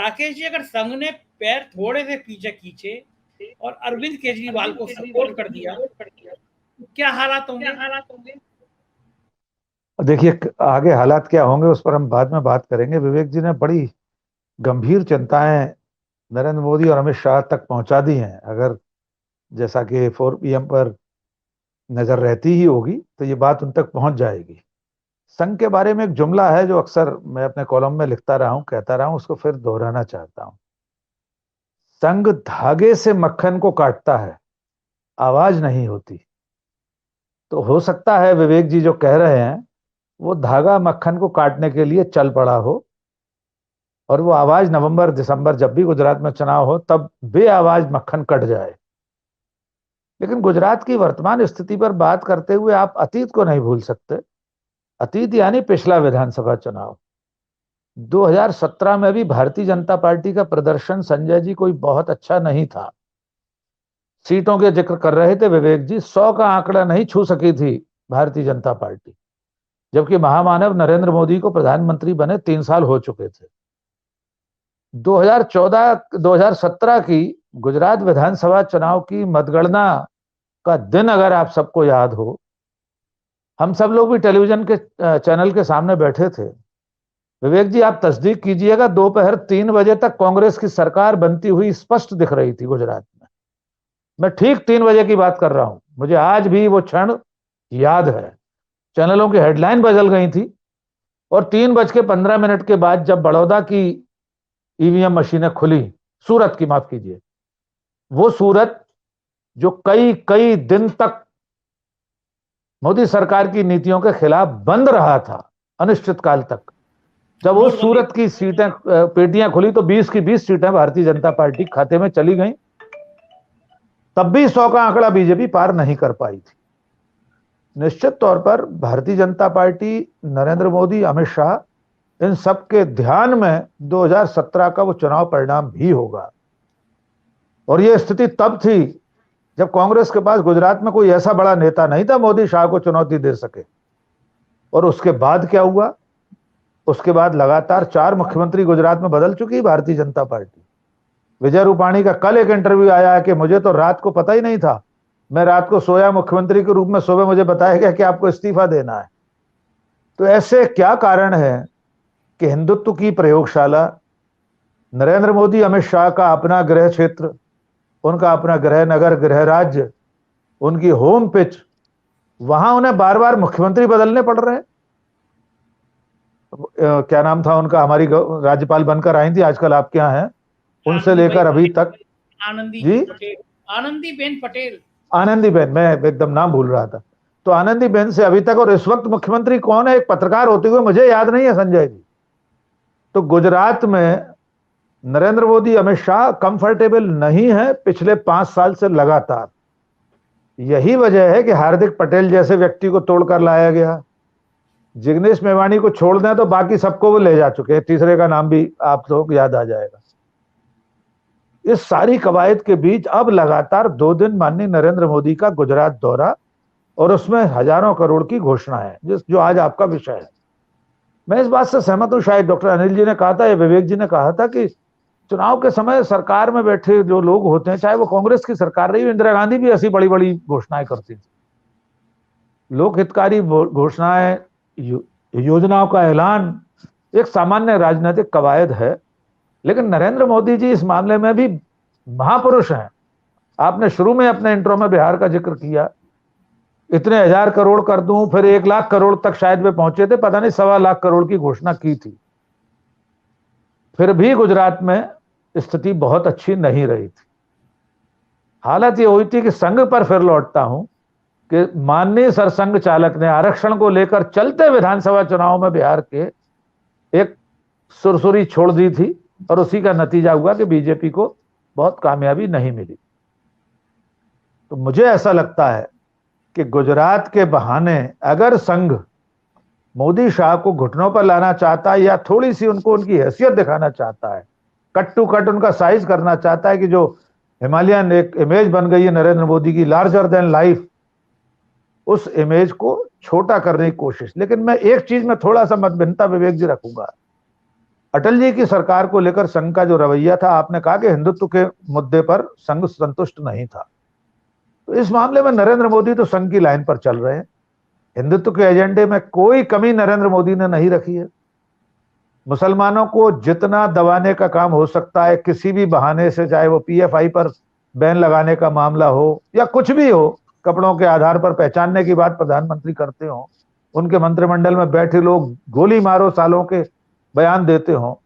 राकेश जी, अगर संघ ने पैर थोड़े से पीछे खींचे और अरविंद केजरीवाल को सपोर्ट कर दिया तो क्या हालात होंगे? देखिए, आगे हालात क्या होंगे उस पर हम बाद में बात करेंगे। विवेक जी ने बड़ी गंभीर चिंताएं नरेंद्र मोदी और अमित शाह तक पहुंचा दी हैं। अगर जैसा कि 4 PM पर नजर रहती ही होगी तो ये बात उन तक पहुंच जाएगी। संघ के बारे में एक जुमला है जो अक्सर मैं अपने कॉलम में लिखता रहा हूं, कहता रहा हूं, उसको फिर दोहराना चाहता हूं। संघ धागे से मक्खन को काटता है, आवाज नहीं होती। तो हो सकता है विवेक जी जो कह रहे हैं वो धागा मक्खन को काटने के लिए चल पड़ा हो, और वो आवाज नवंबर दिसंबर जब भी गुजरात में चुनाव हो तब बे आवाज मक्खन कट जाए। लेकिन गुजरात की वर्तमान स्थिति पर बात करते हुए आप अतीत को नहीं भूल सकते। अतीत यानी पिछला विधानसभा चुनाव 2017 में भी भारतीय जनता पार्टी का प्रदर्शन संजय जी कोई बहुत अच्छा नहीं था। सीटों के जिक्र कर रहे थे विवेक जी, 100 का आंकड़ा नहीं छू सकी थी भारतीय जनता पार्टी, जबकि महामानव नरेंद्र मोदी को प्रधानमंत्री बने 3 साल हो चुके थे। 2017 की गुजरात विधानसभा चुनाव की मतगणना का दिन अगर आप सबको याद हो, हम सब लोग भी टेलीविजन के चैनल के सामने बैठे थे। विवेक जी आप तस्दीक कीजिएगा, दोपहर 3 बजे तक कांग्रेस की सरकार बनती हुई स्पष्ट दिख रही थी गुजरात में। मैं ठीक 3 बजे की बात कर रहा हूं, मुझे आज भी वो क्षण याद है। चैनलों की हेडलाइन बदल गई थी और 3:15 के बाद जब बड़ौदा की ईवीएम मशीनें खुली, सूरत की, माफ कीजिए, वो सूरत जो कई कई दिन तक मोदी सरकार की नीतियों के खिलाफ बंद रहा था अनिश्चित काल तक, जब वो सूरत की सीटें पेटियां खुली तो 20 की 20 सीटें भारतीय जनता पार्टी खाते में चली गई। तब भी 100 का आंकड़ा बीजेपी पार नहीं कर पाई थी। निश्चित तौर पर भारतीय जनता पार्टी, नरेंद्र मोदी, अमित शाह, इन सब के ध्यान में 2017 का वो चुनाव परिणाम भी होगा। और ये स्थिति तब थी जब कांग्रेस के पास गुजरात में कोई ऐसा बड़ा नेता नहीं था मोदी शाह को चुनौती दे सके। और उसके बाद क्या हुआ? उसके बाद लगातार 4 मुख्यमंत्री गुजरात में बदल चुकी भारतीय जनता पार्टी। विजय रूपाणी का कल एक इंटरव्यू आया है कि मुझे तो रात को पता ही नहीं था, मैं रात को सोया मुख्यमंत्री के रूप में, सुबह मुझे बताया गया कि आपको इस्तीफा देना है। तो ऐसे क्या कारण है कि हिंदुत्व की प्रयोगशाला, नरेंद्र मोदी अमित शाह का अपना गृह क्षेत्र, उनका अपना गृह नगर, गृह राज्य, उनकी होम पिच, वहां उन्हें बार बार मुख्यमंत्री बदलने पड़ रहे हैं। क्या नाम था उनका, हमारी राज्यपाल बनकर आई थी, आजकल आपके यहाँ है, उनसे लेकर अभी तक आनंदीबेन पटेल, आनंदीबेन, मैं एकदम नाम भूल रहा था। तो आनंदीबेन से अभी तक, और इस वक्त मुख्यमंत्री कौन है, एक पत्रकार होते हुए मुझे याद नहीं है, संजय जी। तो गुजरात में नरेंद्र मोदी अमित शाह कंफर्टेबल नहीं है पिछले 5 साल से लगातार। यही वजह है कि हार्दिक पटेल जैसे व्यक्ति को तोड़कर लाया गया। जिग्नेश मेवाणी को छोड़ दें तो बाकी सबको वो ले जा चुके हैं, तीसरे का नाम भी आप लोग याद आ जाएगा। इस सारी कवायद के बीच अब लगातार 2 दिन माननीय नरेंद्र मोदी का गुजरात दौरा, और उसमें हजारों करोड़ की घोषणा है, जो आज आपका विषय है। मैं इस बात से सहमत हूं, शायद डॉक्टर अनिल जी ने कहा था या विवेक जी ने कहा था कि चुनाव के समय सरकार में बैठे जो लोग होते हैं, चाहे वो कांग्रेस की सरकार रही हो, इंदिरा गांधी भी ऐसी बड़ी बड़ी घोषणाएं करती थी, लोक हितकारी घोषणाएं, योजनाओं का ऐलान एक सामान्य राजनीतिक कवायद है। लेकिन नरेंद्र मोदी जी इस मामले में भी महापुरुष हैं। आपने शुरू में अपने इंट्रो में बिहार का जिक्र किया, इतने 1000 करोड़ कर दूं, फिर 1 लाख करोड़ तक शायद वे पहुंचे थे, पता नहीं 1.25 लाख करोड़ की घोषणा की थी। फिर भी गुजरात में स्थिति बहुत अच्छी नहीं रही थी। हालत ये हुई थी कि संघ पर फिर लौटता हूं कि माननीय सरसंघ चालक ने आरक्षण को लेकर चलते विधानसभा चुनाव में बिहार के एक सुरसुरी छोड़ दी थी, और उसी का नतीजा हुआ कि बीजेपी को बहुत कामयाबी नहीं मिली। तो मुझे ऐसा लगता है कि गुजरात के बहाने अगर संघ मोदी शाह को घुटनों पर लाना चाहता है, या थोड़ी सी उनको उनकी हैसियत दिखाना चाहता है, कट टू कट उनका साइज करना चाहता है कि जो हिमालयन एक इमेज बन गई है नरेंद्र मोदी की, लार्जर देन लाइफ, उस इमेज को छोटा करने की कोशिश। लेकिन मैं एक चीज में थोड़ा सा मतभिन्नता विवेक जी रखूंगा। अटल जी की सरकार को लेकर संघ का जो रवैया था, आपने कहा कि हिंदुत्व के मुद्दे पर संघ संतुष्ट नहीं था, तो इस मामले में नरेंद्र मोदी तो संघ की लाइन पर चल रहे हैं। हिंदुत्व के एजेंडे में कोई कमी नरेंद्र मोदी ने नहीं रखी है। मुसलमानों को जितना दबाने का काम हो सकता है किसी भी बहाने से, चाहे वो पीएफआई पर बैन लगाने का मामला हो या कुछ भी हो, कपड़ों के आधार पर पहचानने की बात प्रधानमंत्री करते हो, उनके मंत्रिमंडल में बैठे लोग गोली मारो सालों के बयान देते हो,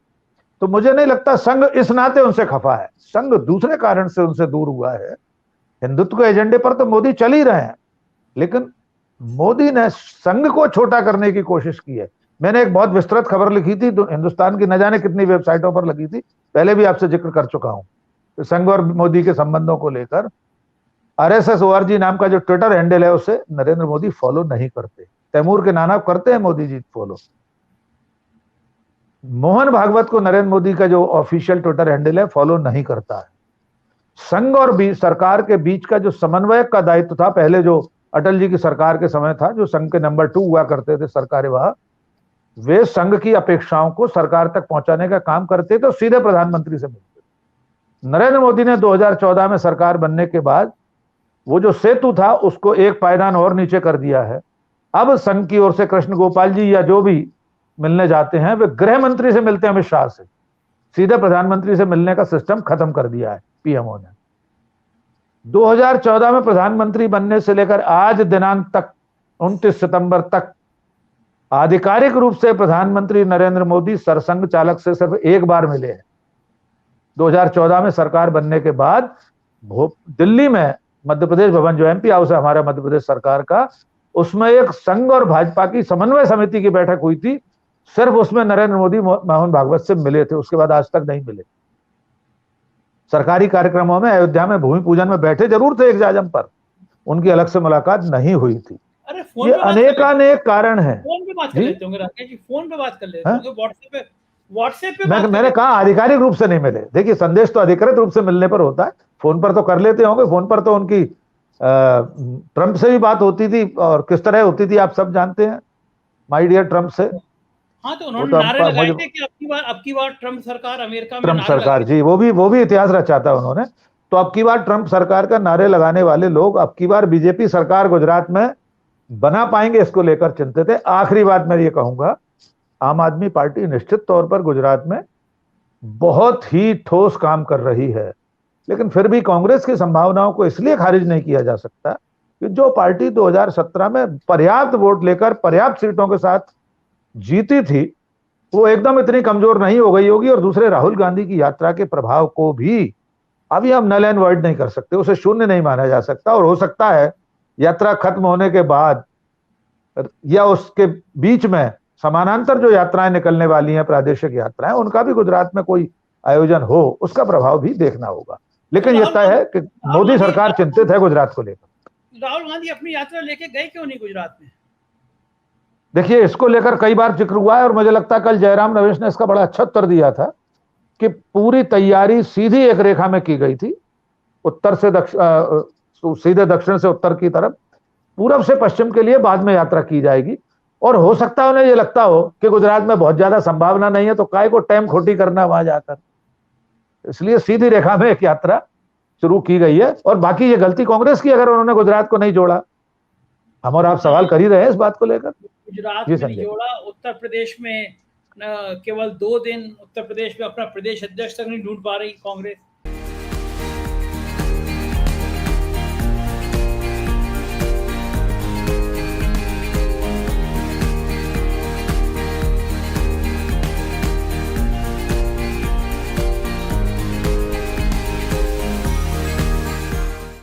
तो मुझे नहीं लगता संघ इस नाते उनसे खफा है। संघ दूसरे कारण से उनसे दूर हुआ है। हिंदुत्व के एजेंडे पर तो मोदी चल ही रहे हैं, लेकिन मोदी ने संघ को छोटा करने की कोशिश की है। मैंने एक बहुत विस्तृत खबर लिखी थी, तो हिंदुस्तान की न जाने कितनी वेबसाइटों पर लगी थी, पहले भी आपसे जिक्र कर चुका हूं, तो संघ और मोदी के संबंधों को लेकर RSS.org नाम का जो ट्विटर हैंडल है उसे नरेंद्र मोदी फॉलो नहीं करते। तैमूर के नाना करते हैं मोदी जी फॉलो। मोहन भागवत को नरेंद्र मोदी का जो ऑफिशियल ट्विटर हैंडल है फॉलो नहीं करता है। संघ और सरकार के बीच का जो समन्वयक का दायित्व था, पहले जो अटल जी की सरकार के समय था, जो संघ के नंबर 2 हुआ करते थे सरकार्यवाह, वे संघ की अपेक्षाओं को सरकार तक पहुंचाने का काम करते थे, सीधे प्रधानमंत्री से मिलते। नरेंद्र मोदी ने 2014 में सरकार बनने के बाद वो जो सेतु था उसको एक पायदान और नीचे कर दिया है। अब संघ की ओर से कृष्ण गोपाल जी या जो भी मिलने जाते हैं, वे गृह मंत्री से मिलते हैं, अमित शाह से, सीधे प्रधानमंत्री से मिलने का सिस्टम खत्म कर दिया है पीएमओ ने। 2014 में प्रधानमंत्री बनने से लेकर आज दिनांक तक 29 सितंबर तक आधिकारिक रूप से प्रधानमंत्री नरेंद्र मोदी सरसंघ चालक से सिर्फ एक बार मिले हैं। 2014 में सरकार बनने के बाद दिल्ली में मध्य प्रदेश भवन, जो एमपी हाउस है हमारा मध्य प्रदेश सरकार का, उसमें एक संघ और भाजपा की समन्वय समिति की बैठक हुई थी। सिर्फ उसमें नरेंद्र मोदी मोहन भागवत से मिले थे, उसके बाद आज तक नहीं मिले। सरकारी कार्यक्रमों में अयोध्या में भूमि पूजन में बैठे जरूर थे एक जाजम पर, उनकी अलग से मुलाकात नहीं हुई थी। अरे फोन ये अनेकानेक कारण है। फोन पे बात कर लेते होंगे राकेश जी, फोन पे बात कर लेते होंगे, व्हाट्सएप पे मैंने कहा आधिकारिक रूप से नहीं मिले। देखिए, संदेश तो अधिकृत रूप से मिलने पर होता है, फोन पर तो कर लेते होंगे। फोन पर तो उनकी ट्रंप से भी बात होती थी, और किस तरह होती थी आप सब जानते हैं, माय डियर ट्रंप से। हाँ, तो उन्होंने नारे लगाए थे कि अब की बार ट्रंप सरकार अमेरिका में, ट्रंप सरकार जी, वो भी इतिहास रचा था उन्होंने। तो अब की बार ट्रंप सरकार का नारे लगाने वाले लोग अब की बार बीजेपी सरकार गुजरात में बना पाएंगे, इसको लेकर चिंतित है। आखिरी बात मैं ये कहूंगा, आम आदमी पार्टी निश्चित तौर पर गुजरात में बहुत ही ठोस काम कर रही है, लेकिन फिर भी कांग्रेस की संभावनाओं को इसलिए खारिज नहीं किया जा सकता कि जो पार्टी 2017 में पर्याप्त वोट लेकर पर्याप्त सीटों के साथ जीती थी, वो एकदम इतनी कमजोर नहीं हो गई होगी। और दूसरे, राहुल गांधी की यात्रा के प्रभाव को भी अभी हम नल एंड वॉइड नहीं कर सकते, उसे शून्य नहीं माना जा सकता। और हो सकता है यात्रा खत्म होने के बाद या उसके बीच में समानांतर जो यात्राएं निकलने वाली हैं, प्रादेशिक यात्राएं, उनका भी गुजरात में कोई आयोजन हो, उसका प्रभाव भी देखना होगा। लेकिन यह तय है कि मोदी सरकार चिंतित है गुजरात को लेकर। राहुल गांधी अपनी यात्रा लेके गए क्यों नहीं गुजरात में? देखिए, इसको लेकर कई बार जिक्र हुआ है, और मुझे लगता है कल जयराम रमेश ने इसका बड़ा अच्छा उत्तर दिया था कि पूरी तैयारी सीधी एक रेखा में की गई थी, उत्तर से सीधे दक्षिण से उत्तर की तरफ, पूरब से पश्चिम के लिए बाद में यात्रा की जाएगी। और हो सकता है उन्हें ये लगता हो कि गुजरात में बहुत ज्यादा संभावना नहीं है, तो काय को टाइम खोटी करना वहां जाकर, इसलिए सीधी रेखा में एक यात्रा शुरू की गई है। और बाकी ये गलती कांग्रेस की, अगर उन्होंने गुजरात को नहीं जोड़ा। हम और आप सवाल कर ही रहे हैं इस बात को लेकर। गुजरात में नहीं जोड़ा, उत्तर प्रदेश में केवल 2 दिन उत्तर प्रदेश में अपना प्रदेश अध्यक्ष तक नहीं ढूंढ पा रही कांग्रेस।